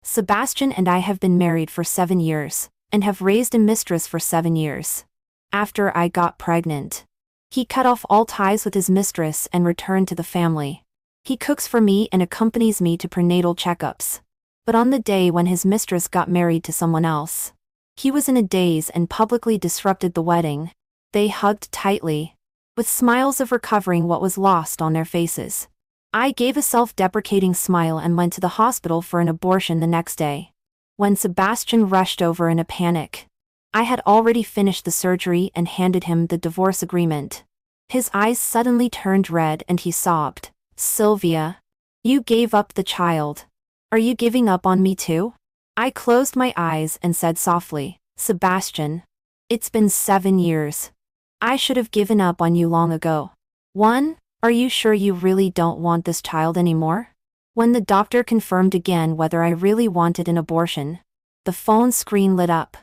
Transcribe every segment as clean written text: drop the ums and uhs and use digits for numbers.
Sebastian and I have been married for 7 years, and have raised a mistress for 7 years. After I got pregnant, he cut off all ties with his mistress and returned to the family. He cooks for me and accompanies me to prenatal checkups. But on the day when his mistress got married to someone else, he was in a daze and publicly disrupted the wedding. They hugged tightly, with smiles of recovering what was lost on their faces. I gave a self-deprecating smile and went to the hospital for an abortion the next day. When Sebastian rushed over in a panic, I had already finished the surgery and handed him the divorce agreement. His eyes suddenly turned red and he sobbed. "Sylvia, you gave up the child. Are you giving up on me too?" I closed my eyes and said softly, "Sebastian, it's been 7 years. I should have given up on you long ago. 1. Are you sure you really don't want this child anymore?" When the doctor confirmed again whether I really wanted an abortion, the phone screen lit up.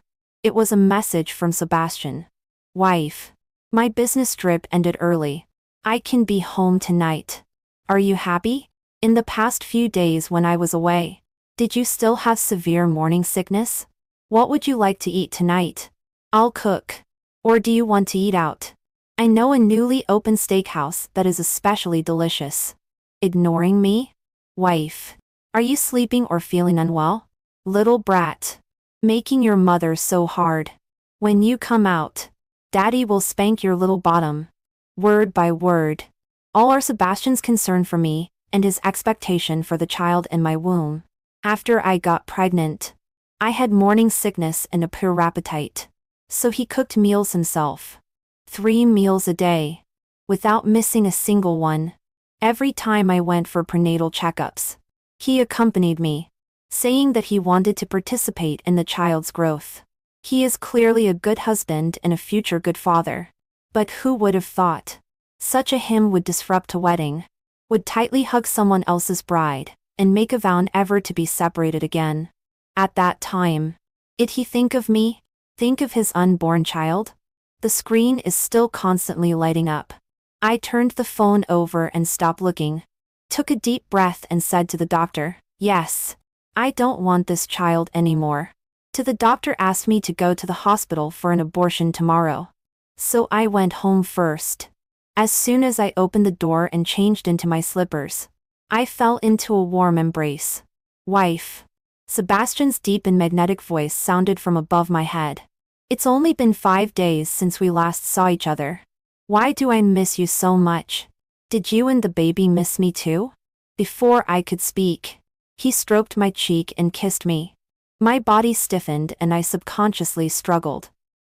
It was a message from Sebastian. "Wife, my business trip ended early. I can be home tonight. Are you happy? In the past few days when I was away, did you still have severe morning sickness? What would you like to eat tonight? I'll cook. Or do you want to eat out? I know a newly opened steakhouse that is especially delicious." Ignoring me? "Wife, are you sleeping or feeling unwell? Little brat, making your mother so hard. When you come out, Daddy will spank your little bottom." Word by word. All are Sebastian's concern for me, and his expectation for the child in my womb. After I got pregnant, I had morning sickness and a poor appetite. So he cooked meals himself. 3 meals a day, without missing a single one. Every time I went for prenatal checkups, he accompanied me, saying that he wanted to participate in the child's growth. He is clearly a good husband and a future good father. But who would have thought such a him would disrupt a wedding, would tightly hug someone else's bride, and make a vow never to be separated again. At that time, did he think of me? Think of his unborn child? The screen is still constantly lighting up. I turned the phone over and stopped looking, took a deep breath and said to the doctor, "Yes, I don't want this child anymore." The doctor asked me to go to the hospital for an abortion tomorrow. So I went home first. As soon as I opened the door and changed into my slippers, I fell into a warm embrace. "Wife." Sebastian's deep and magnetic voice sounded from above my head. "It's only been 5 days since we last saw each other. Why do I miss you so much? Did you and the baby miss me too?" Before I could speak, he stroked my cheek and kissed me. My body stiffened and I subconsciously struggled.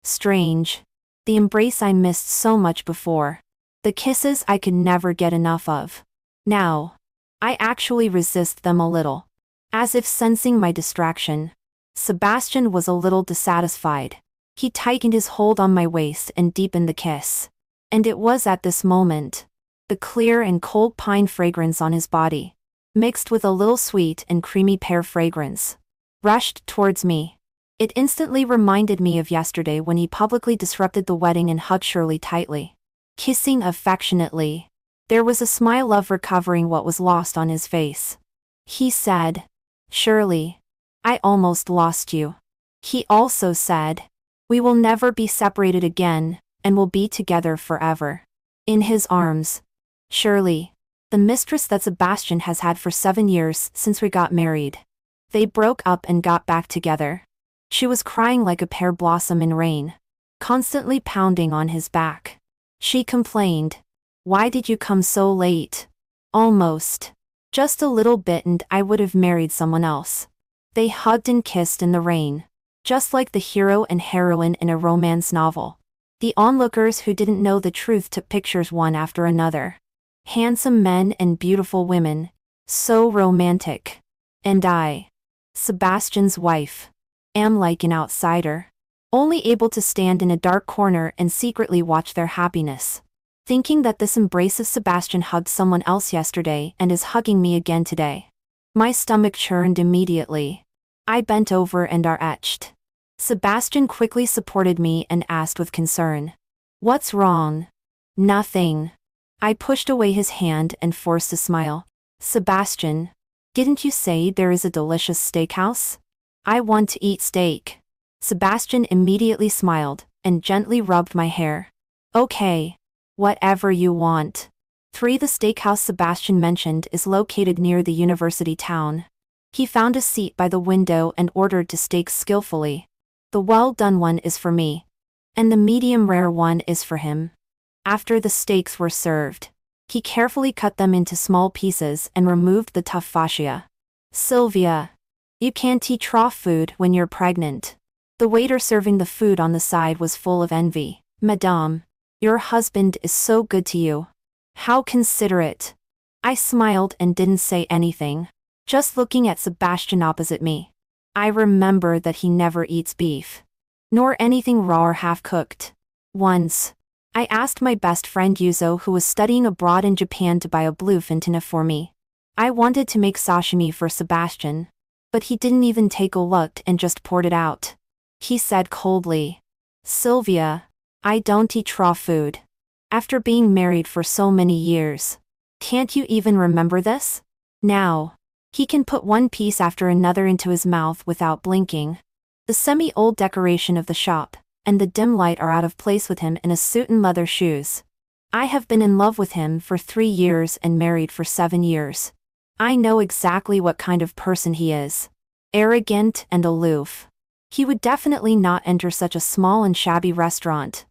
Strange. The embrace I missed so much before. The kisses I could never get enough of. Now, I actually resist them a little. As if sensing my distraction, Sebastian was a little dissatisfied. He tightened his hold on my waist and deepened the kiss. And it was at this moment, the clear and cold pine fragrance on his body, mixed with a little sweet and creamy pear fragrance, rushed towards me. It instantly reminded me of yesterday when he publicly disrupted the wedding and hugged Shirley tightly, kissing affectionately. There was a smile of recovering what was lost on his face. He said, "Shirley, I almost lost you." He also said, "We will never be separated again, and will be together forever." In his arms, Shirley, the mistress that Sebastian has had for 7 years since we got married. They broke up and got back together. She was crying like a pear blossom in rain, constantly pounding on his back. She complained, "Why did you come so late? Almost. Just a little bit and I would have married someone else." They hugged and kissed in the rain, just like the hero and heroine in a romance novel. The onlookers who didn't know the truth took pictures one after another. Handsome men and beautiful women. So romantic. And I, Sebastian's wife, am like an outsider, only able to stand in a dark corner and secretly watch their happiness. Thinking that this embrace of Sebastian hugged someone else yesterday and is hugging me again today. My stomach churned immediately. I bent over and etched. Sebastian quickly supported me and asked with concern, "What's wrong?" "Nothing." I pushed away his hand and forced a smile. "Sebastian, Didn't you say there is a delicious steakhouse? I want to eat steak. Sebastian immediately smiled and gently rubbed my hair. Okay. Whatever you want. 3. The steakhouse Sebastian mentioned is located near the university town. He found a seat by the window and ordered two steaks skillfully. The well-done one is for me. And the medium-rare one is for him. After the steaks were served, he carefully cut them into small pieces and removed the tough fascia. Sylvia, you can't eat raw food when you're pregnant. The waiter serving the food on the side was full of envy. Madame, your husband is so good to you. How considerate. I smiled and didn't say anything, just looking at Sebastian opposite me. I remember that he never eats beef, nor anything raw or half-cooked. Once, I asked my best friend Yuzo, who was studying abroad in Japan, to buy a bluefin tuna for me. I wanted to make sashimi for Sebastian, but he didn't even take a look and just poured it out. He said coldly, Sylvia, I don't eat raw food. After being married for so many years, can't you even remember this? Now, he can put one piece after another into his mouth without blinking. The semi-old decoration of the shop and the dim light are out of place with him in a suit and leather shoes. I have been in love with him for 3 years and married for 7 years. I know exactly what kind of person he is. Arrogant and aloof. He would definitely not enter such a small and shabby restaurant.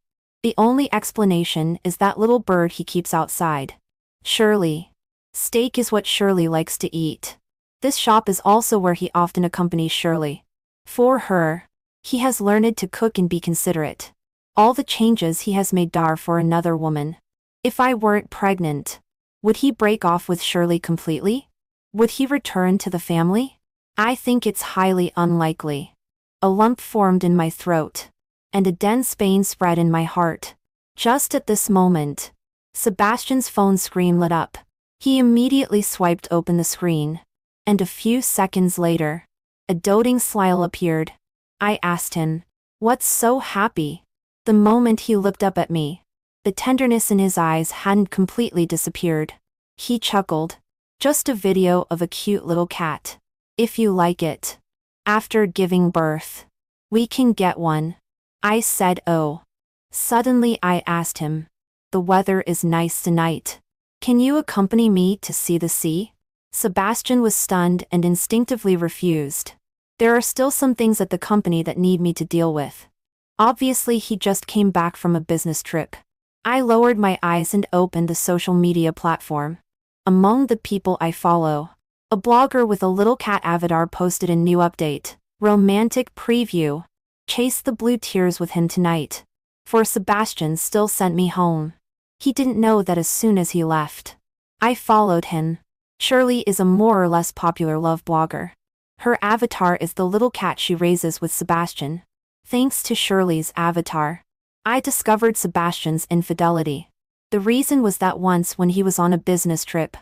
The only explanation is that little bird he keeps outside. Shirley. Steak is what Shirley likes to eat. This shop is also where he often accompanies Shirley. For her, he has learned to cook and be considerate. All the changes he has made are for another woman. If I weren't pregnant, would he break off with Shirley completely? Would he return to the family? I think it's highly unlikely. A lump formed in my throat, and a dense pain spread in my heart. Just at this moment, Sebastian's phone screen lit up. He immediately swiped open the screen, and a few seconds later, a doting smile appeared. I asked him, "What's so happy?" The moment he looked up at me, the tenderness in his eyes hadn't completely disappeared. He chuckled. "Just a video of a cute little cat. If you like it. After giving birth, we can get one." I said, "Oh." Suddenly I asked him, "The weather is nice tonight. Can you accompany me to see the sea?" Sebastian was stunned and instinctively refused. There are still some things at the company that need me to deal with. Obviously, he just came back from a business trip. I lowered my eyes and opened the social media platform. Among the people I follow, a blogger with a little cat avatar posted a new update. Romantic preview. Chase the blue tears with him tonight. For Sebastian still sent me home. He didn't know that as soon as he left, I followed him. Shirley is a more or less popular love blogger. Her avatar is the little cat she raises with Sebastian. Thanks to Shirley's avatar, I discovered Sebastian's infidelity. The reason was that once when he was on a business trip,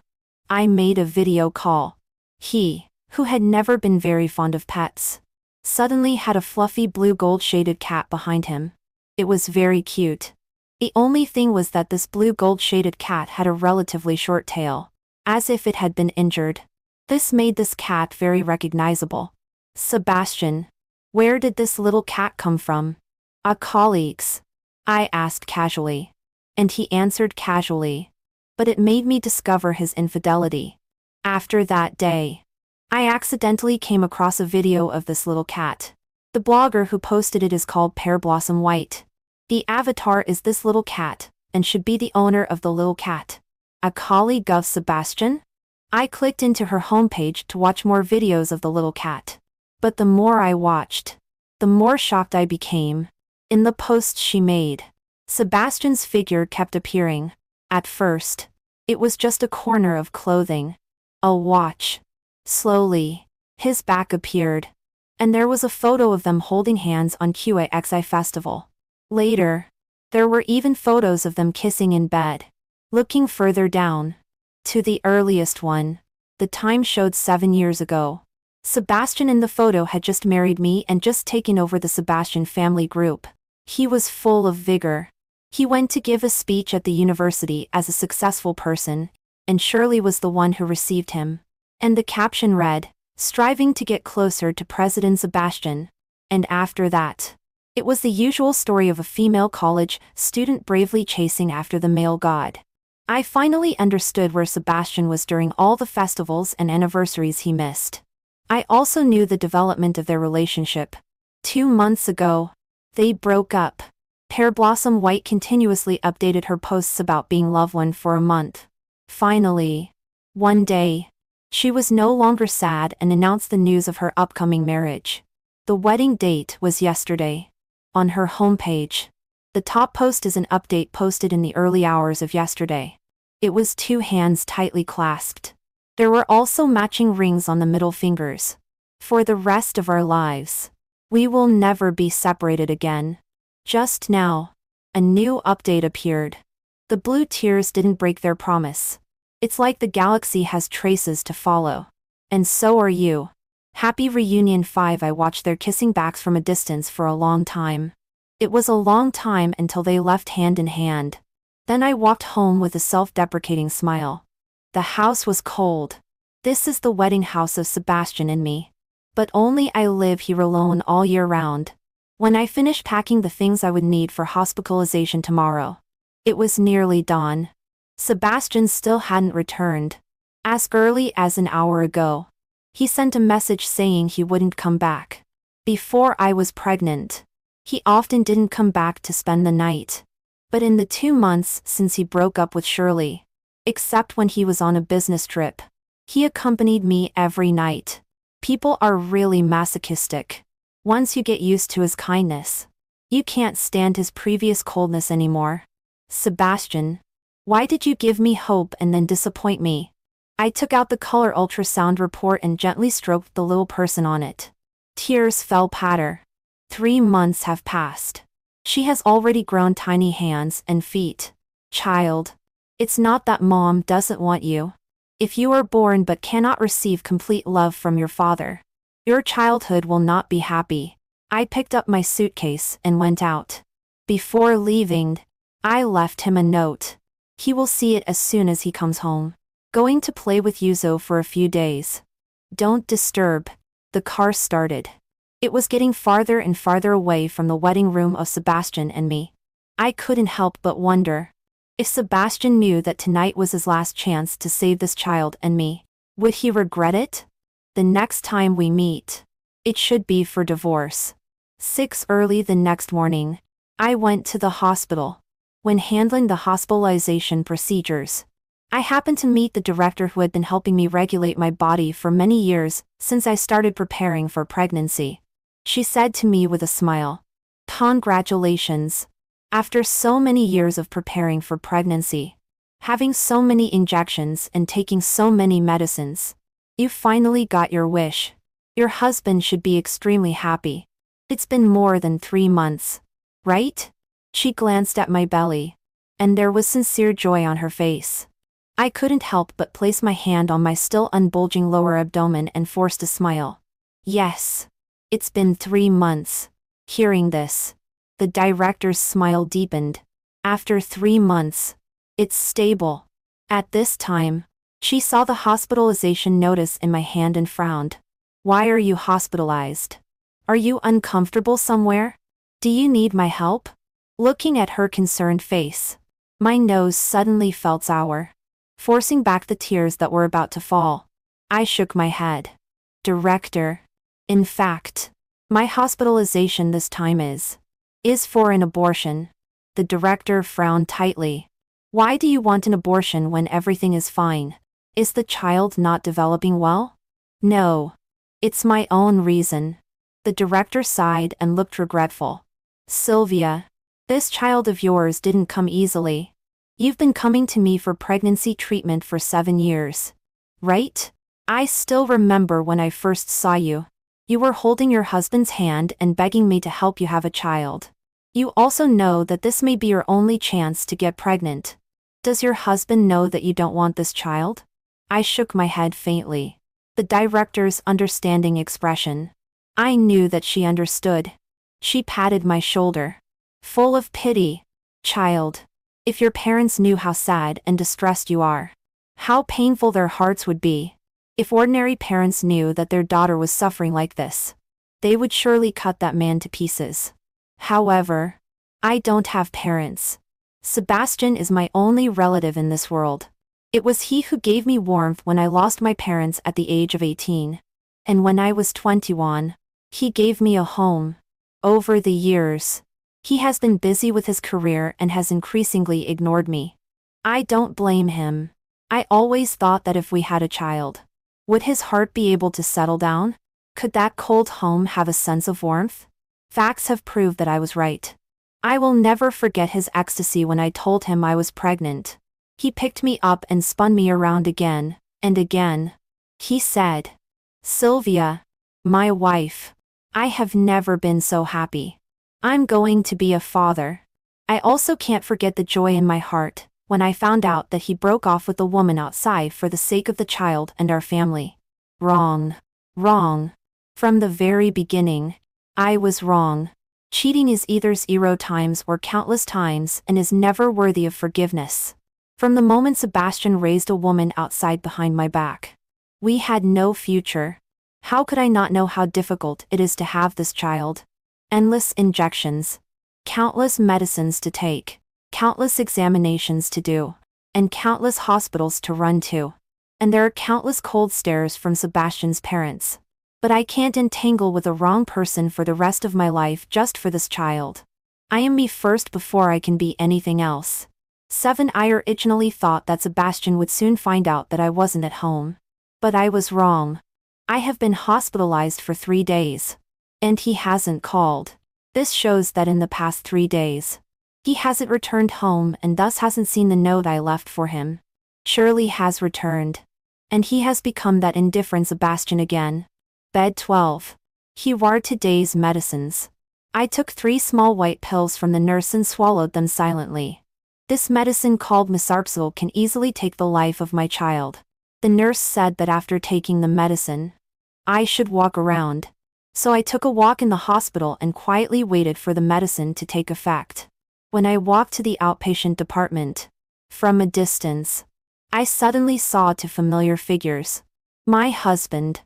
I made a video call. He, who had never been very fond of pets, suddenly had a fluffy blue gold-shaded cat behind him. It was very cute. The only thing was that this blue gold-shaded cat had a relatively short tail, as if it had been injured. This made this cat very recognizable. "Sebastian, where did this little cat come from?" "A colleague's," I asked casually. And he answered casually. But it made me discover his infidelity. After that day, I accidentally came across a video of this little cat. The blogger who posted it is called Pear Blossom White. The avatar is this little cat, and should be the owner of the little cat. A colleague of Sebastian? I clicked into her homepage to watch more videos of the little cat. But the more I watched, the more shocked I became. In the posts she made, Sebastian's figure kept appearing. At first, it was just a corner of clothing. A watch. Slowly, his back appeared. And there was a photo of them holding hands on QAXI Festival. Later, there were even photos of them kissing in bed. Looking further down, to the earliest one, the time showed 7 years ago. Sebastian in the photo had just married me and just taken over the Sebastian family group. He was full of vigor. He went to give a speech at the university as a successful person, and Shirley was the one who received him. And the caption read, "Striving to get closer to President Sebastian." And after that, it was the usual story of a female college student bravely chasing after the male god. I finally understood where Sebastian was during all the festivals and anniversaries he missed. I also knew the development of their relationship. 2 months ago, they broke up. Pear Blossom White continuously updated her posts about being loved one for a month. Finally, one day, she was no longer sad and announced the news of her upcoming marriage. The wedding date was yesterday. On her homepage, the top post is an update posted in the early hours of yesterday. It was 2 hands tightly clasped. There were also matching rings on the middle fingers. For the rest of our lives, we will never be separated again. Just now, a new update appeared. The blue tears didn't break their promise. It's like the galaxy has traces to follow. And so are you. Happy Reunion 5. I watched their kissing backs from a distance for a long time. It was a long time until they left hand in hand. Then I walked home with a self-deprecating smile. The house was cold. This is the wedding house of Sebastian and me. But only I live here alone all year round. When I finished packing the things I would need for hospitalization tomorrow, it was nearly dawn. Sebastian still hadn't returned. As early as an hour ago, he sent a message saying he wouldn't come back. Before I was pregnant, he often didn't come back to spend the night. But in the 2 months since he broke up with Shirley, except when he was on a business trip, he accompanied me every night. People are really masochistic. Once you get used to his kindness, you can't stand his previous coldness anymore. Sebastian, why did you give me hope and then disappoint me? I took out the color ultrasound report and gently stroked the little person on it. Tears fell patter. 3 months have passed. She has already grown tiny hands and feet. Child, it's not that mom doesn't want you. If you are born but cannot receive complete love from your father, your childhood will not be happy. I picked up my suitcase and went out. Before leaving, I left him a note. He will see it as soon as he comes home. Going to play with Yuzo for a few days. Don't disturb. The car started. It was getting farther and farther away from the wedding room of Sebastian and me. I couldn't help but wonder. If Sebastian knew that tonight was his last chance to save this child and me, would he regret it? The next time we meet, it should be for divorce. 6 early the next morning, I went to the hospital. When handling the hospitalization procedures, I happened to meet the director who had been helping me regulate my body for many years since I started preparing for pregnancy. She said to me with a smile, "Congratulations. After so many years of preparing for pregnancy, having so many injections and taking so many medicines, you finally got your wish. Your husband should be extremely happy. It's been more than 3 months, right?" She glanced at my belly, and there was sincere joy on her face. I couldn't help but place my hand on my still unbulging lower abdomen and forced a smile. "Yes. It's been 3 months." Hearing this, the director's smile deepened. "After 3 months, it's stable." At this time, she saw the hospitalization notice in my hand and frowned. "Why are you hospitalized? Are you uncomfortable somewhere? Do you need my help?" Looking at her concerned face, my nose suddenly felt sour. Forcing back the tears that were about to fall, I shook my head. "Director, in fact, my hospitalization this time is for an abortion." The director frowned tightly. "Why do you want an abortion when everything is fine? Is the child not developing well?" "No. It's my own reason." The director sighed and looked regretful. "Sylvia, this child of yours didn't come easily. You've been coming to me for pregnancy treatment for 7 years. Right? I still remember when I first saw you. You were holding your husband's hand and begging me to help you have a child. You also know that this may be your only chance to get pregnant. Does your husband know that you don't want this child?" I shook my head faintly. The director's understanding expression. I knew that she understood. She patted my shoulder, full of pity. "Child, if your parents knew how sad and distressed you are, how painful their hearts would be. If ordinary parents knew that their daughter was suffering like this, they would surely cut that man to pieces. However, I don't have parents. Sebastian is my only relative in this world. It was he who gave me warmth when I lost my parents at the age of 18. And when I was 21, he gave me a home. Over the years, he has been busy with his career and has increasingly ignored me. I don't blame him. I always thought that if we had a child, would his heart be able to settle down? Could that cold home have a sense of warmth? Facts have proved that I was right. I will never forget his ecstasy when I told him I was pregnant. He picked me up and spun me around again, and again. He said, "Sylvia, my wife, I have never been so happy. I'm going to be a father." I also can't forget the joy in my heart when I found out that he broke off with the woman outside for the sake of the child and our family. Wrong. Wrong. From the very beginning, I was wrong. Cheating is either 0 times or countless times and is never worthy of forgiveness. From the moment Sebastian raised a woman outside behind my back, we had no future. How could I not know how difficult it is to have this child? Endless injections, countless medicines to take, countless examinations to do, and countless hospitals to run to. And there are countless cold stares from Sebastian's parents. But I can't entangle with the wrong person for the rest of my life just for this child. I am me first before I can be anything else. 7. I originally thought that Sebastian would soon find out that I wasn't at home. But I was wrong. I have been hospitalized for 3 days. And he hasn't called. This shows that in the past 3 days, he hasn't returned home and thus hasn't seen the note I left for him. Surely has returned. And he has become that indifferent Sebastian again. Bed 12. He wore today's medicines. I took 3 small white pills from the nurse and swallowed them silently. This medicine called Mesarpsil can easily take the life of my child. The nurse said that after taking the medicine, I should walk around. So I took a walk in the hospital and quietly waited for the medicine to take effect. When I walked to the outpatient department, from a distance, I suddenly saw 2 familiar figures. My husband,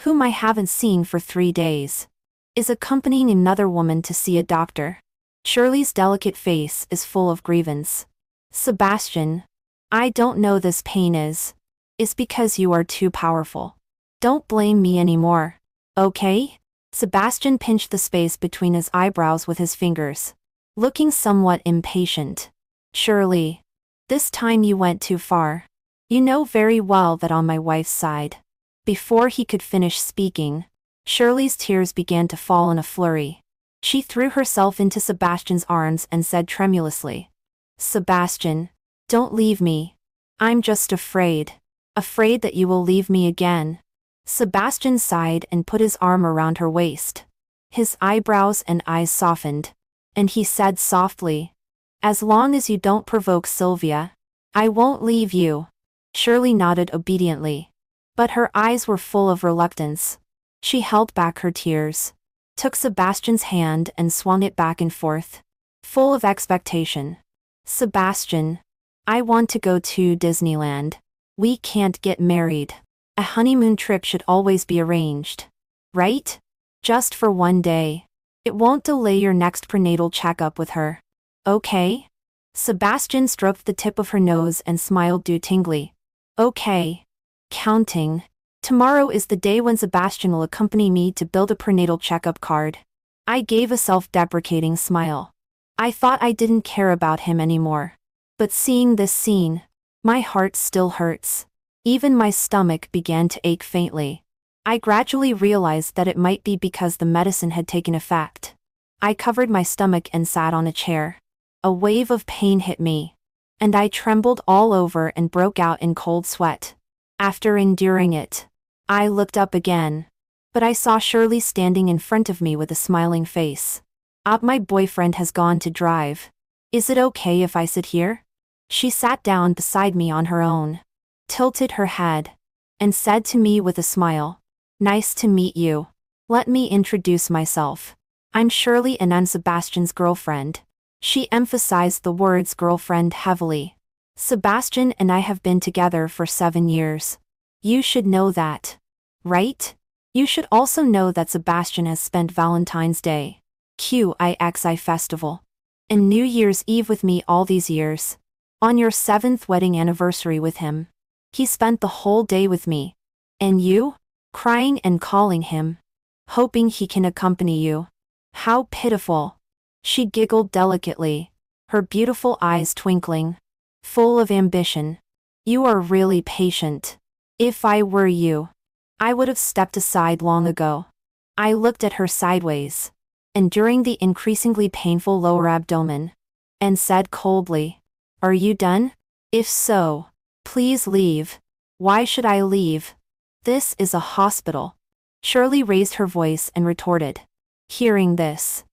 whom I haven't seen for 3 days, is accompanying another woman to see a doctor. Shirley's delicate face is full of grievance. Sebastian, I don't know this pain is because you are too powerful. Don't blame me anymore. Okay? Sebastian pinched the space between his eyebrows with his fingers, looking somewhat impatient. Shirley, this time you went too far. You know very well that on my wife's side. Before he could finish speaking, Shirley's tears began to fall in a flurry. She threw herself into Sebastian's arms and said tremulously, "Sebastian, don't leave me. I'm just afraid. Afraid that you will leave me again." Sebastian sighed and put his arm around her waist. His eyebrows and eyes softened, and he said softly, "As long as you don't provoke Sylvia, I won't leave you." Shirley nodded obediently, but her eyes were full of reluctance. She held back her tears, took Sebastian's hand and swung it back and forth, full of expectation. "Sebastian, I want to go to Disneyland. We can't get married. A honeymoon trip should always be arranged. Right? Just for 1 day. It won't delay your next prenatal checkup with her. Okay?" Sebastian stroked the tip of her nose and smiled doubtingly. "Okay. Counting. Tomorrow is the day when Sebastian will accompany me to build a prenatal checkup card." I gave a self-deprecating smile. I thought I didn't care about him anymore. But seeing this scene, my heart still hurts. Even my stomach began to ache faintly. I gradually realized that it might be because the medicine had taken effect. I covered my stomach and sat on a chair. A wave of pain hit me, and I trembled all over and broke out in cold sweat. After enduring it, I looked up again, but I saw Shirley standing in front of me with a smiling face. My boyfriend has gone to drive. Is it okay if I sit here?" She sat down beside me on her own, tilted her head, and said to me with a smile, "Nice to meet you. Let me introduce myself. I'm Shirley and I'm Sebastian's girlfriend." She emphasized the words girlfriend heavily. "Sebastian and I have been together for 7 years. You should know that. Right? You should also know that Sebastian has spent Valentine's Day, QIXI festival, and New Year's Eve with me all these years. On your 7th wedding anniversary with him. He spent the whole day with me. And you? Crying and calling him. Hoping he can accompany you. How pitiful. She giggled delicately, her beautiful eyes twinkling, full of ambition. You are really patient. If I were you, I would have stepped aside long ago. I looked at her sideways, enduring the increasingly painful lower abdomen, and said coldly, "Are you done? If so, please leave." Why should I leave? This is a hospital. Shirley raised her voice and retorted. Hearing this,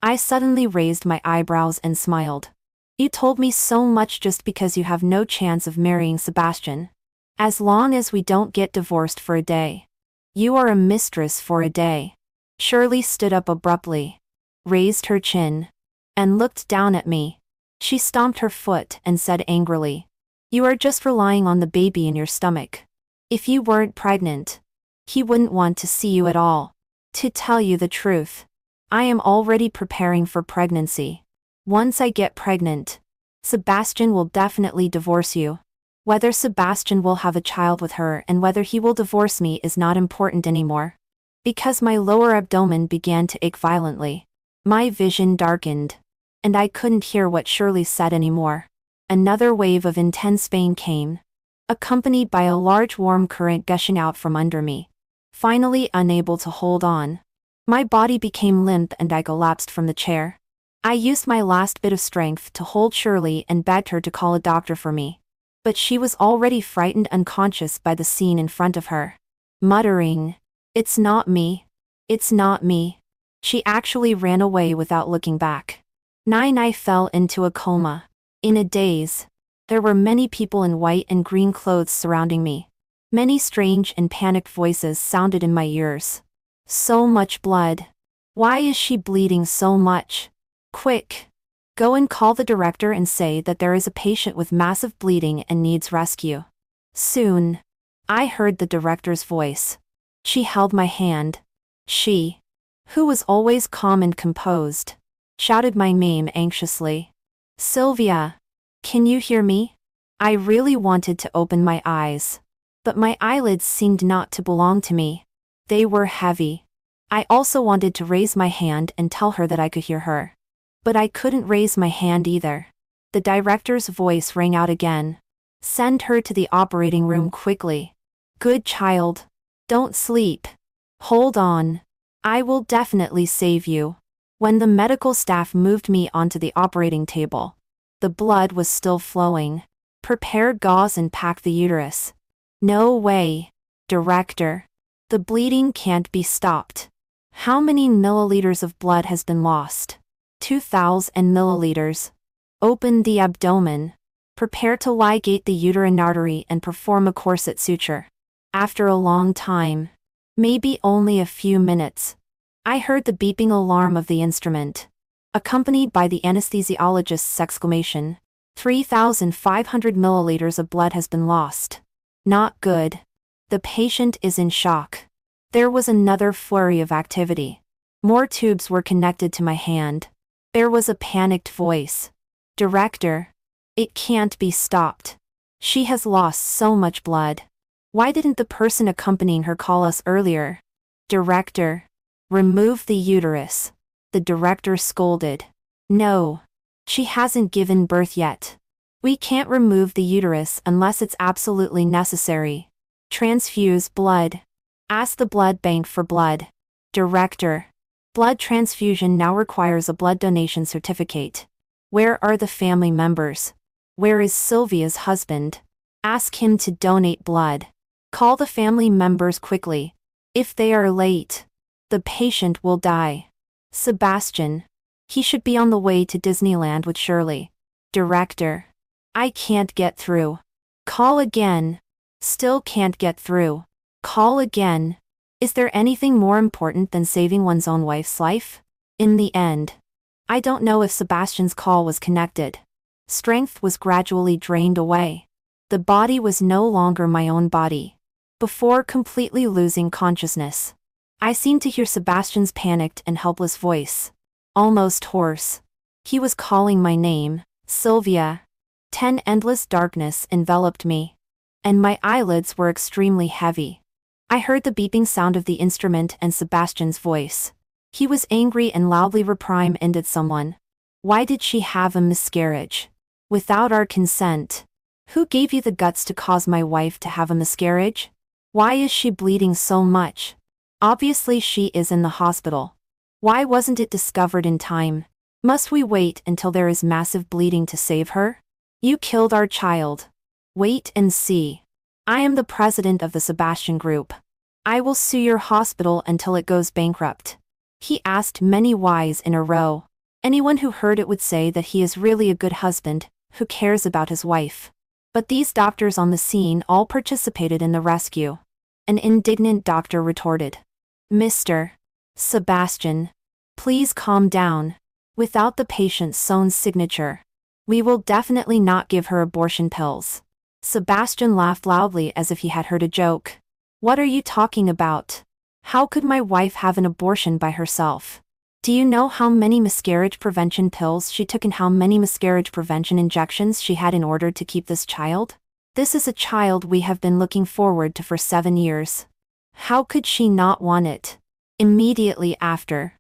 I suddenly raised my eyebrows and smiled. You told me so much just because you have no chance of marrying Sebastian. As long as we don't get divorced for a day. You are a mistress for a day. Shirley stood up abruptly, raised her chin, and looked down at me. She stomped her foot and said angrily, "You are just relying on the baby in your stomach. If you weren't pregnant, he wouldn't want to see you at all. To tell you the truth, I am already preparing for pregnancy. Once I get pregnant, Sebastian will definitely divorce you. Whether Sebastian will have a child with her and whether he will divorce me is not important anymore." Because my lower abdomen began to ache violently, my vision darkened, and I couldn't hear what Shirley said anymore. Another wave of intense pain came, accompanied by a large warm current gushing out from under me. Finally unable to hold on, my body became limp and I collapsed from the chair. I used my last bit of strength to hold Shirley and begged her to call a doctor for me. But she was already frightened unconscious by the scene in front of her. Muttering, "It's not me. It's not me." She actually ran away without looking back. I fell into a coma. In a daze. There were many people in white and green clothes surrounding me. Many strange and panicked voices sounded in my ears. So much blood. Why is she bleeding so much? Quick! Go and call the director and say that there is a patient with massive bleeding and needs rescue. Soon. I heard the director's voice. She held my hand. She, who was always calm and composed, shouted my name anxiously. Sylvia. Can you hear me? I really wanted to open my eyes, but my eyelids seemed not to belong to me. They were heavy. I also wanted to raise my hand and tell her that I could hear her. But I couldn't raise my hand either. The director's voice rang out again. Send her to the operating room quickly. Good child. Don't sleep. Hold on. I will definitely save you. When the medical staff moved me onto the operating table, the blood was still flowing. Prepare gauze and pack the uterus. No way. Director. The bleeding can't be stopped. How many milliliters of blood has been lost? 2,000 milliliters. Open the abdomen. Prepare to ligate the uterine artery and perform a corset suture. After a long time, maybe only a few minutes, I heard the beeping alarm of the instrument, accompanied by the anesthesiologist's exclamation, 3,500 milliliters of blood has been lost. Not good. The patient is in shock. There was another flurry of activity. More tubes were connected to my hand. There was a panicked voice. Director. It can't be stopped. She has lost so much blood. Why didn't the person accompanying her call us earlier? Director. Remove the uterus. The director scolded. No. She hasn't given birth yet. We can't remove the uterus unless it's absolutely necessary. Transfuse blood. Ask the blood bank for blood. Director. Blood transfusion now requires a blood donation certificate. Where are the family members? Where is Sylvia's husband? Ask him to donate blood. Call the family members quickly. If they are late, the patient will die. Sebastian. He should be on the way to Disneyland with Shirley. Director. I can't get through. Call again. Still can't get through. Call again. Is there anything more important than saving one's own wife's life? In the end, I don't know if Sebastian's call was connected. Strength was gradually drained away. The body was no longer my own body. before completely losing consciousness. I seemed to hear Sebastian's panicked and helpless voice. Almost hoarse. He was calling my name, Sylvia. Endless darkness enveloped me. And my eyelids were extremely heavy. I heard the beeping sound of the instrument and Sebastian's voice. He was angry and loudly reprimanded someone. Why did she have a miscarriage? Without our consent. Who gave you the guts to cause my wife to have a miscarriage? Why is she bleeding so much? Obviously she is in the hospital. Why wasn't it discovered in time? Must we wait until there is massive bleeding to save her? You killed our child. Wait and see. I am the president of the Sebastian Group. I will sue your hospital until it goes bankrupt. He asked many whys in a row. Anyone who heard it would say that he is really a good husband, who cares about his wife. But these doctors on the scene all participated in the rescue. An indignant doctor retorted. Mr. Sebastian, please calm down. Without the patient's own signature, we will definitely not give her abortion pills. Sebastian laughed loudly as if he had heard a joke. What are you talking about? How could my wife have an abortion by herself? Do you know how many miscarriage prevention pills she took and how many miscarriage prevention injections she had in order to keep this child? This is a child we have been looking forward to for 7 years. How could she not want it? Immediately after,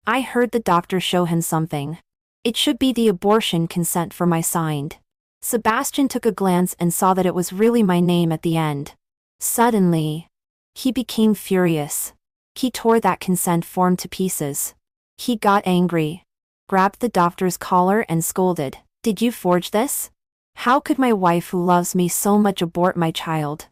I heard the doctor show him something. It should be the abortion consent form I signed. Sebastian took a glance and saw that it was really my name at the end. Suddenly, he became furious. He tore that consent form to pieces. He got angry, grabbed the doctor's collar and scolded. Did you forge this? How could my wife who loves me so much abort my child?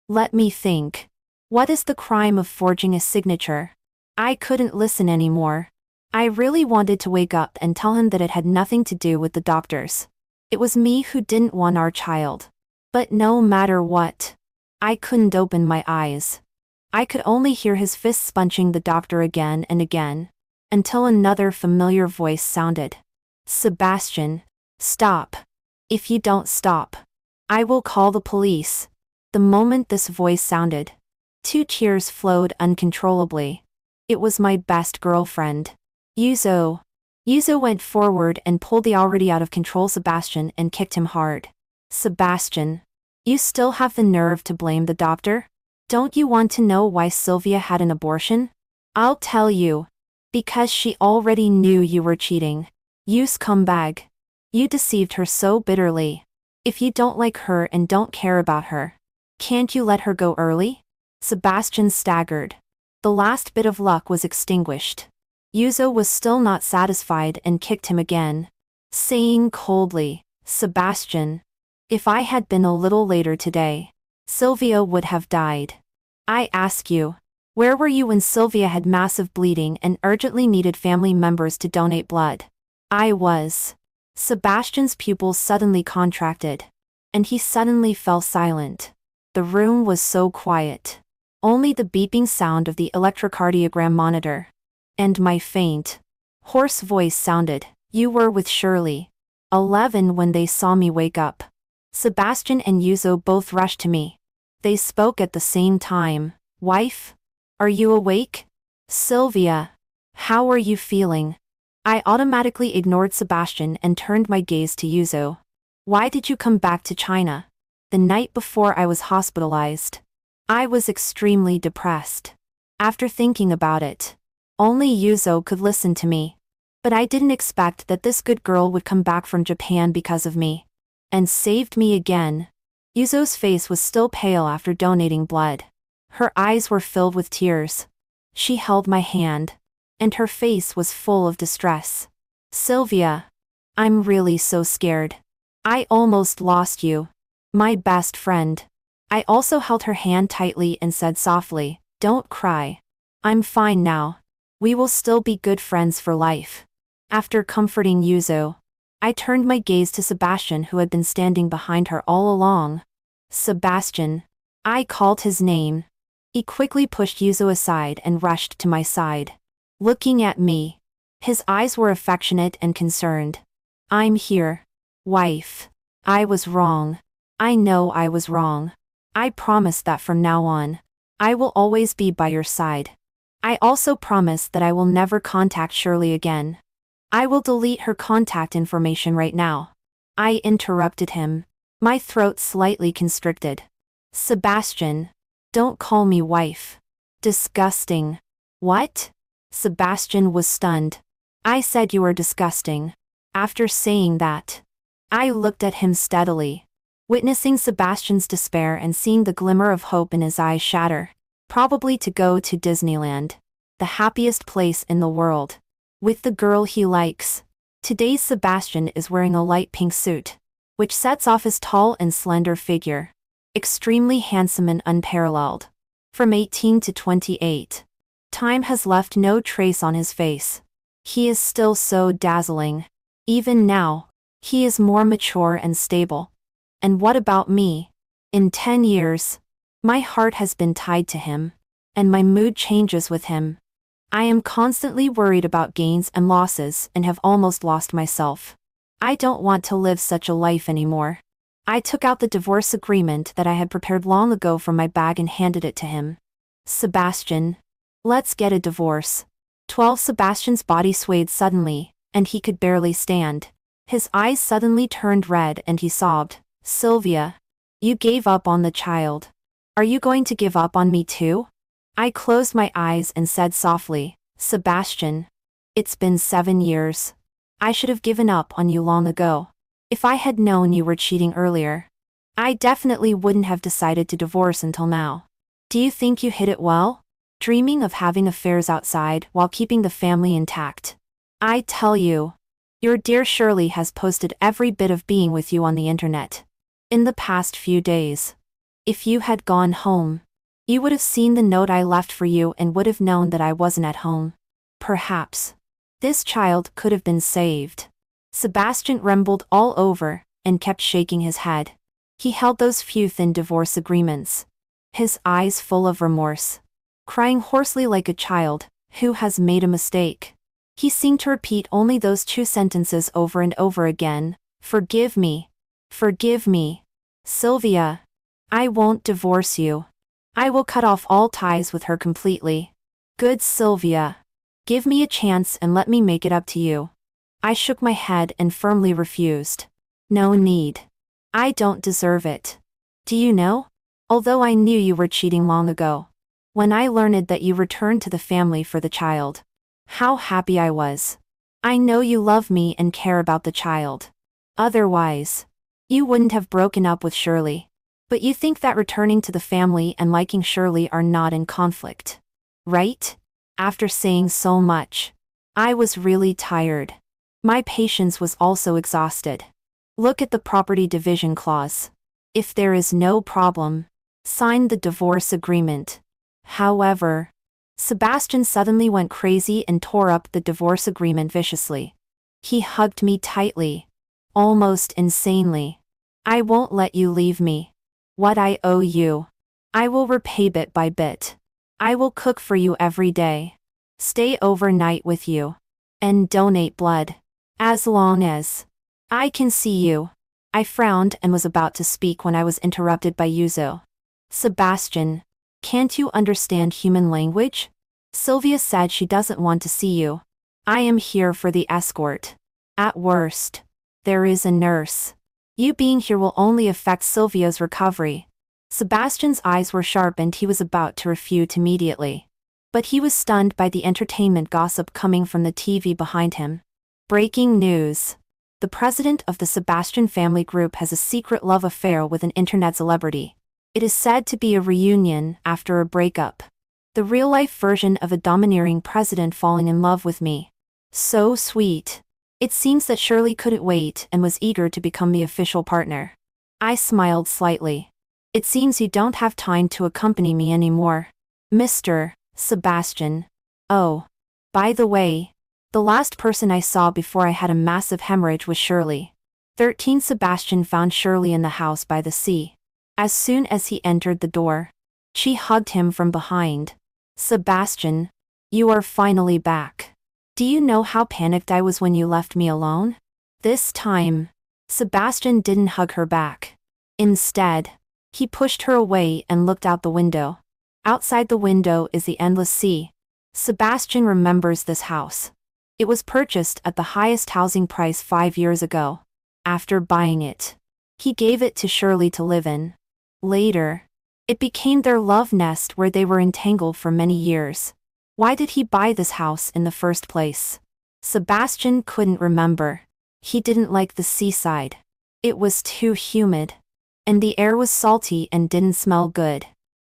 Let me think. What is the crime of forging a signature? I couldn't listen anymore. I really wanted to wake up and tell him that it had nothing to do with the doctors. It was me who didn't want our child. But no matter what, I couldn't open my eyes. I could only hear his fists punching the doctor again and again, until another familiar voice sounded. Sebastian, stop. If you don't stop, I will call the police. The moment this voice sounded, 2 tears flowed uncontrollably. It was my best girlfriend, Yuzo. Yuzo went forward and pulled the already out of control Sebastian and kicked him hard. Sebastian, you still have the nerve to blame the doctor? Don't you want to know why Sylvia had an abortion? I'll tell you. Because she already knew you were cheating. You scumbag. You deceived her so bitterly. If you don't like her and don't care about her, can't you let her go early? Sebastian staggered. The last bit of luck was extinguished. Yuzo was still not satisfied and kicked him again, saying coldly, Sebastian, if I had been a little later today, Sylvia would have died. I ask you, where were you when Sylvia had massive bleeding and urgently needed family members to donate blood? I was. Sebastian's pupils suddenly contracted, and he suddenly fell silent. The room was so quiet. Only the beeping sound of the electrocardiogram monitor. And my faint, hoarse voice sounded. You were with Shirley. 11 when they saw me wake up. Sebastian and Yuzo both rushed to me. They spoke at the same time. Wife? Are you awake? Sylvia. How are you feeling? I automatically ignored Sebastian and turned my gaze to Yuzo. Why did you come back to China? The night before I was hospitalized. I was extremely depressed. After thinking about it, only Yuzo could listen to me. But I didn't expect that this good girl would come back from Japan because of me. And saved me again. Yuzo's face was still pale after donating blood. Her eyes were filled with tears. She held my hand, and her face was full of distress. Sylvia, I'm really so scared. I almost lost you. My best friend. I also held her hand tightly and said softly, don't cry. I'm fine now. We will still be good friends for life. After comforting Yuzo, I turned my gaze to Sebastian who had been standing behind her all along. Sebastian. I called his name. He quickly pushed Yuzo aside and rushed to my side. Looking at me. His eyes were affectionate and concerned. I'm here. Wife. I was wrong. I know I was wrong. I promise that from now on, I will always be by your side. I also promise that I will never contact Shirley again. I will delete her contact information right now. I interrupted him, my throat slightly constricted. Sebastian, don't call me wife. Disgusting. What? Sebastian was stunned. I said you were disgusting. After saying that, I looked at him steadily, witnessing Sebastian's despair and seeing the glimmer of hope in his eyes shatter. Probably to go to Disneyland, the happiest place in the world, with the girl he likes. Today's Sebastian is wearing a light pink suit, which sets off his tall and slender figure. Extremely handsome and unparalleled. From 18 to 28. Time has left no trace on his face. He is still so dazzling. Even now, he is more mature and stable. And what about me? In 10 years, my heart has been tied to him, and my mood changes with him. I am constantly worried about gains and losses and have almost lost myself. I don't want to live such a life anymore. I took out the divorce agreement that I had prepared long ago from my bag and handed it to him. Sebastian, let's get a divorce. 12 Sebastian's body swayed suddenly, and he could barely stand. His eyes suddenly turned red and he sobbed. Sylvia, you gave up on the child. Are you going to give up on me too? I closed my eyes and said softly, Sebastian, it's been 7 years. I should have given up on you long ago. If I had known you were cheating earlier, I definitely wouldn't have decided to divorce until now. Do you think you hid it well? Dreaming of having affairs outside while keeping the family intact. I tell you, your dear Shirley has posted every bit of being with you on the internet. In the past few days. If you had gone home, you would have seen the note I left for you and would have known that I wasn't at home. Perhaps this child could have been saved. Sebastian rumbled all over and kept shaking his head. He held those few thin divorce agreements, his eyes full of remorse, crying hoarsely like a child who has made a mistake. He seemed to repeat only those 2 sentences over and over again. Forgive me. Forgive me. Sylvia. I won't divorce you. I will cut off all ties with her completely. Good Sylvia. Give me a chance and let me make it up to you. I shook my head and firmly refused. No need. I don't deserve it. Do you know? Although I knew you were cheating long ago, when I learned that you returned to the family for the child, how happy I was. I know you love me and care about the child. Otherwise, you wouldn't have broken up with Shirley. But you think that returning to the family and liking Shirley are not in conflict, right? After saying so much, I was really tired. My patience was also exhausted. Look at the property division clause. If there is no problem, sign the divorce agreement. However, Sebastian suddenly went crazy and tore up the divorce agreement viciously. He hugged me tightly, almost insanely. I won't let you leave me. What I owe you, I will repay bit by bit. I will cook for you every day, stay overnight with you, and donate blood. As long as I can see you. I frowned and was about to speak when I was interrupted by Yuzo. Sebastian, can't you understand human language? Sylvia said she doesn't want to see you. I am here for the escort. At worst, there is a nurse. You being here will only affect Sylvia's recovery. Sebastian's eyes were sharp and he was about to refute immediately. But he was stunned by the entertainment gossip coming from the TV behind him. Breaking news. The president of the Sebastian family group has a secret love affair with an internet celebrity. It is said to be a reunion after a breakup. The real-life version of a domineering president falling in love with me. So sweet. It seems that Shirley couldn't wait and was eager to become the official partner. I smiled slightly. It seems you don't have time to accompany me anymore, Mr. Sebastian. Oh, by the way, the last person I saw before I had a massive hemorrhage was Shirley. 13 Sebastian found Shirley in the house by the sea. As soon as he entered the door, she hugged him from behind. Sebastian, you are finally back. Do you know how panicked I was when you left me alone? This time, Sebastian didn't hug her back. Instead, He pushed her away and looked out the window. Outside the window is the endless sea. Sebastian remembers this house. It was purchased at the highest housing price 5 years ago. After buying it, he gave it to Shirley to live in. Later, it became their love nest where they were entangled for many years. Why did he buy this house in the first place? Sebastian couldn't remember. He didn't like the seaside. It was too humid. And the air was salty and didn't smell good.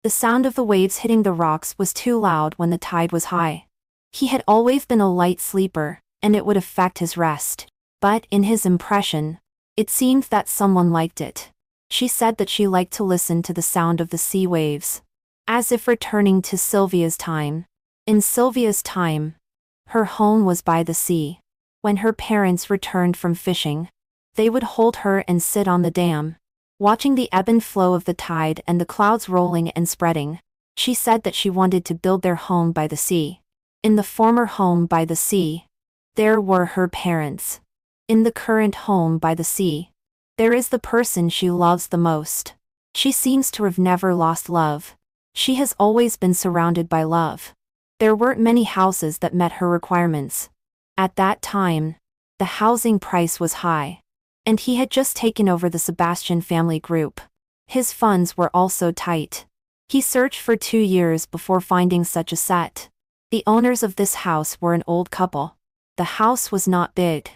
The sound of the waves hitting the rocks was too loud when the tide was high. He had always been a light sleeper, and it would affect his rest. But in his impression, it seemed that someone liked it. She said that she liked to listen to the sound of the sea waves, as if returning to Sylvia's time. In Sylvia's time, her home was by the sea. When her parents returned from fishing, they would hold her and sit on the dam, watching the ebb and flow of the tide and the clouds rolling and spreading. She said that she wanted to build their home by the sea. In the former home by the sea, there were her parents. In the current home by the sea, there is the person she loves the most. She seems to have never lost love. She has always been surrounded by love. There weren't many houses that met her requirements. At that time, the housing price was high. And he had just taken over the Sebastian family group. His funds were also tight. He searched for 2 years before finding such a set. The owners of this house were an old couple. The house was not big,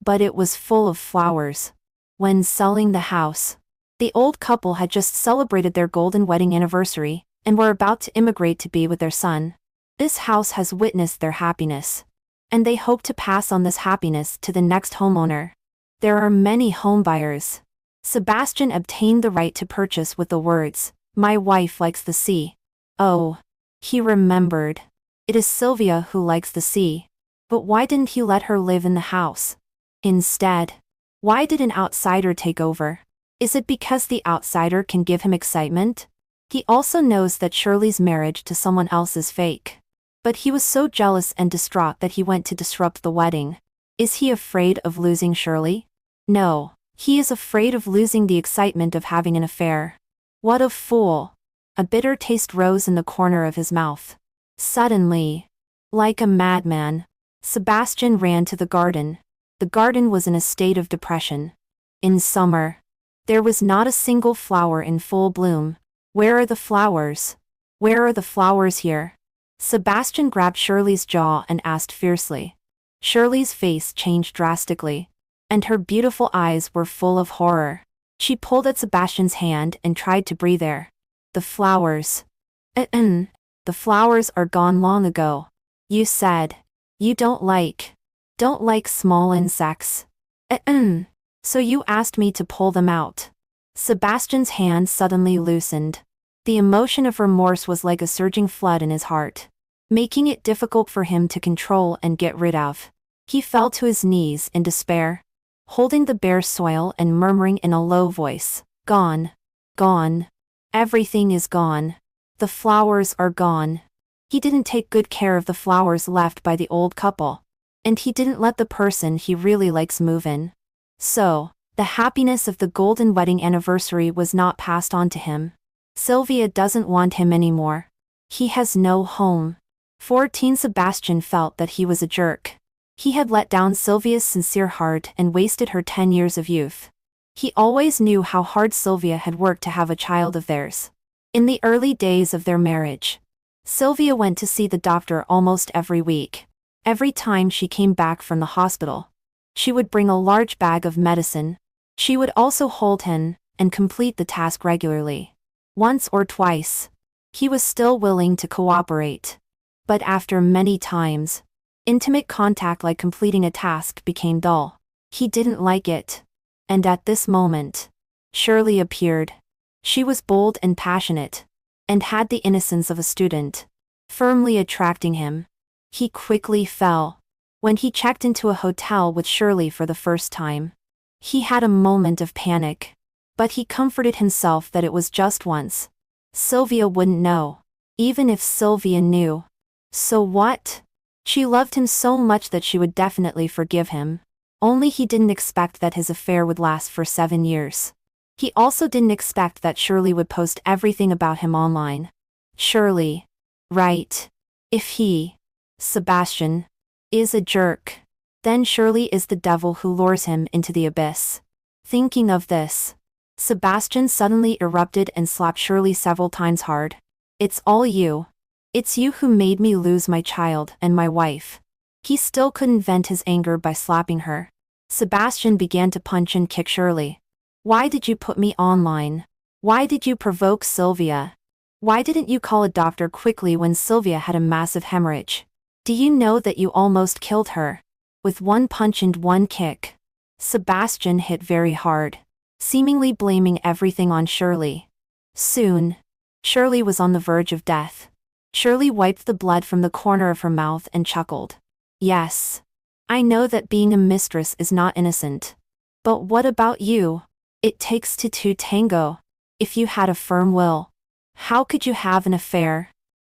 but it was full of flowers. When selling the house, the old couple had just celebrated their golden wedding anniversary and were about to immigrate to be with their son. This house has witnessed their happiness, and they hope to pass on this happiness to the next homeowner. There are many homebuyers. Sebastian obtained the right to purchase with the words, "My wife likes the sea." Oh, he remembered. It is Sylvia who likes the sea. But why didn't he let her live in the house? Instead, why did an outsider take over? Is it because the outsider can give him excitement? He also knows that Shirley's marriage to someone else is fake. But he was so jealous and distraught that he went to disrupt the wedding. Is he afraid of losing Shirley? No, he is afraid of losing the excitement of having an affair. What a fool! A bitter taste rose in the corner of his mouth. Suddenly, like a madman, Sebastian ran to the garden. The garden was in a state of depression. In summer, there was not a single flower in full bloom. Where are the flowers? Where are the flowers here? Sebastian grabbed Shirley's jaw and asked fiercely. Shirley's face changed drastically, and her beautiful eyes were full of horror. She pulled at Sebastian's hand and tried to breathe air. The flowers. The flowers are gone long ago. You said you don't like small insects. So you asked me to pull them out. Sebastian's hand suddenly loosened. The emotion of remorse was like a surging flood in his heart, making it difficult for him to control and get rid of. He fell to his knees in despair, holding the bare soil and murmuring in a low voice, "Gone. Gone. Everything is gone. The flowers are gone." He didn't take good care of the flowers left by the old couple, and he didn't let the person he really likes move in. So, the happiness of the golden wedding anniversary was not passed on to him. Sylvia doesn't want him anymore. He has no home. 14 Sebastian felt that he was a jerk. He had let down Sylvia's sincere heart and wasted her 10 years of youth. He always knew how hard Sylvia had worked to have a child of theirs. In the early days of their marriage, Sylvia went to see the doctor almost every week. Every time she came back from the hospital, she would bring a large bag of medicine. She would also hold him and complete the task regularly. Once or twice, he was still willing to cooperate. But after many times, intimate contact like completing a task became dull. He didn't like it. And at this moment, Shirley appeared. She was bold and passionate, and had the innocence of a student, firmly attracting him. He quickly fell. When he checked into a hotel with Shirley for the first time, he had a moment of panic. But he comforted himself that it was just once. Sylvia wouldn't know. Even if Sylvia knew. So what? She loved him so much that she would definitely forgive him. Only he didn't expect that his affair would last for 7 years. He also didn't expect that Shirley would post everything about him online. Shirley. Right. If he, Sebastian, is a jerk, then Shirley is the devil who lures him into the abyss. Thinking of this, Sebastian suddenly erupted and slapped Shirley several times hard. It's all you. It's you who made me lose my child and my wife. He still couldn't vent his anger by slapping her. Sebastian began to punch and kick Shirley. Why did you put me online? Why did you provoke Sylvia? Why didn't you call a doctor quickly when Sylvia had a massive hemorrhage? Do you know that you almost killed her? With one punch and one kick, Sebastian hit very hard, seemingly blaming everything on Shirley. Soon, Shirley was on the verge of death. Shirley wiped the blood from the corner of her mouth and chuckled. Yes. I know that being a mistress is not innocent. But what about you? It takes two to tango. If you had a firm will, how could you have an affair?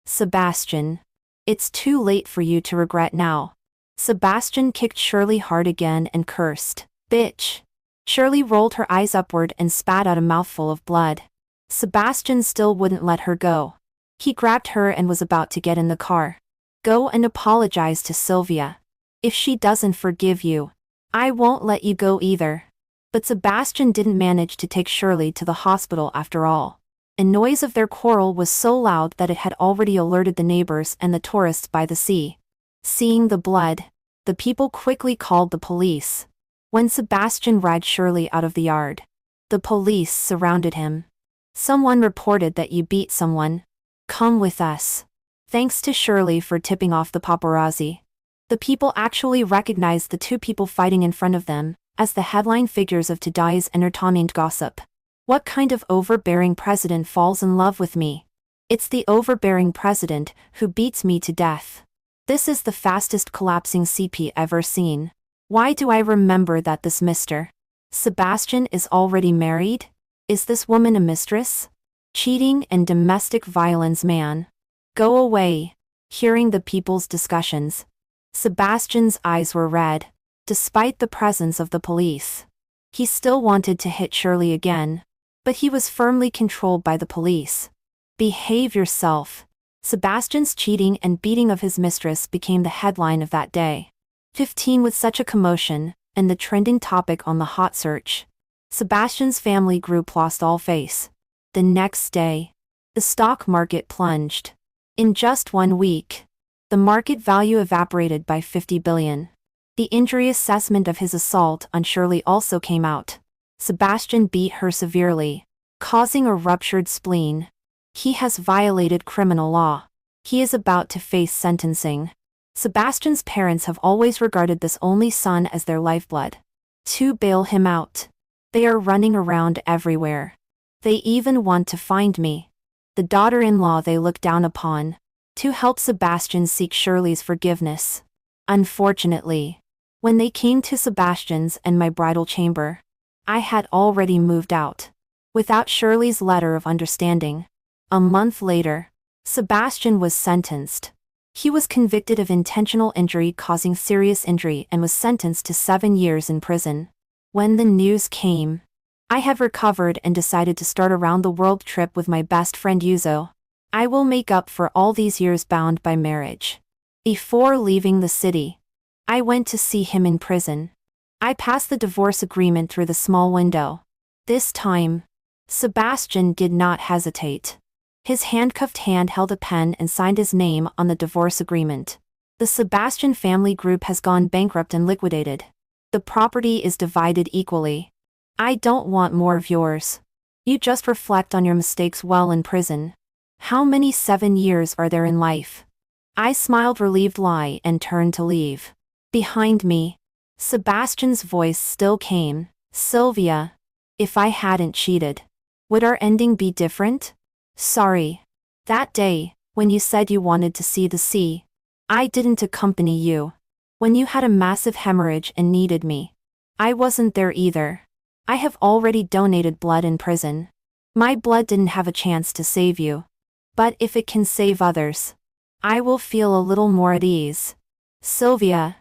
Sebastian. It's too late for you to regret now. Sebastian kicked Shirley hard again and cursed. Bitch. Shirley rolled her eyes upward and spat out a mouthful of blood. Sebastian still wouldn't let her go. He grabbed her and was about to get in the car. Go and apologize to Sylvia. If she doesn't forgive you, I won't let you go either. But Sebastian didn't manage to take Shirley to the hospital after all. The noise of their quarrel was so loud that it had already alerted the neighbors and the tourists by the sea. Seeing the blood, the people quickly called the police. When Sebastian dragged Shirley out of the yard, the police surrounded him. Someone reported that you beat someone. Come with us. Thanks to Shirley for tipping off the paparazzi. The people actually recognized the two people fighting in front of them as the headline figures of today's entertainment gossip. What kind of overbearing president falls in love with me? It's the overbearing president who beats me to death. This is the fastest collapsing CP ever seen. Why do I remember that this Mr. Sebastian is already married? Is this woman a mistress? Cheating and domestic violence man. Go away. Hearing the people's discussions, Sebastian's eyes were red. Despite the presence of the police, he still wanted to hit Shirley again. But he was firmly controlled by the police. Behave yourself. Sebastian's cheating and beating of his mistress became the headline of that day. 15 with such a commotion, and the trending topic on the hot search. Sebastian's family group lost all face. The next day, the stock market plunged. In just 1 week, the market value evaporated by 50 billion. The injury assessment of his assault on Shirley also came out. Sebastian beat her severely, causing a ruptured spleen. He has violated criminal law. He is about to face sentencing. Sebastian's parents have always regarded this only son as their lifeblood. To bail him out, they are running around everywhere. They even want to find me, the daughter-in-law they look down upon, to help Sebastian seek Shirley's forgiveness. Unfortunately, when they came to Sebastian's and my bridal chamber, I had already moved out, without Shirley's letter of understanding. A month later, Sebastian was sentenced. He was convicted of intentional injury causing serious injury and was sentenced to 7 years in prison. When the news came, I had recovered and decided to start a round-the-world trip with my best friend Yuzo. I will make up for all these years bound by marriage. Before leaving the city, I went to see him in prison. I passed the divorce agreement through the small window. This time, Sebastian did not hesitate. His handcuffed hand held a pen and signed his name on the divorce agreement. The Sebastian family group has gone bankrupt and liquidated. The property is divided equally. I don't want more of yours. You just reflect on your mistakes while in prison. How many 7 years are there in life? I smiled relieved lie and turned to leave. Behind me, Sebastian's voice still came. Sylvia, if I hadn't cheated, would our ending be different? Sorry. That day, when you said you wanted to see the sea, I didn't accompany you. When you had a massive hemorrhage and needed me, I wasn't there either. I have already donated blood in prison. My blood didn't have a chance to save you. But if it can save others, I will feel a little more at ease. Sylvia,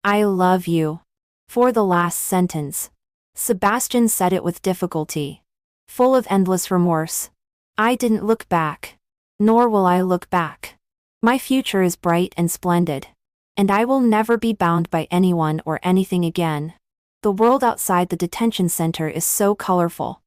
I love you. For the last sentence, Sebastian said it with difficulty. full of endless remorse. I didn't look back. Nor will I look back. My future is bright and splendid. And I will never be bound by anyone or anything again. The world outside the detention center is so colorful.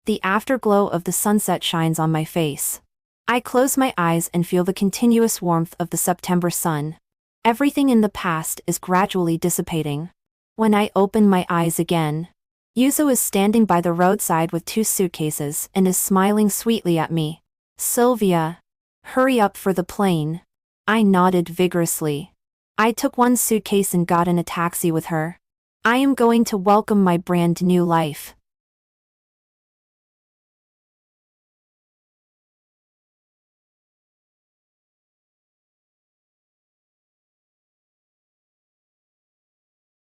The afterglow of the sunset shines on my face. I close my eyes and feel the continuous warmth of the September sun. Everything in the past is gradually dissipating. When I open my eyes again, Yuzo is standing by the roadside with 2 suitcases and is smiling sweetly at me. Sylvia, hurry up for the plane. I nodded vigorously. I took 1 suitcase and got in a taxi with her. I am going to welcome my brand new life.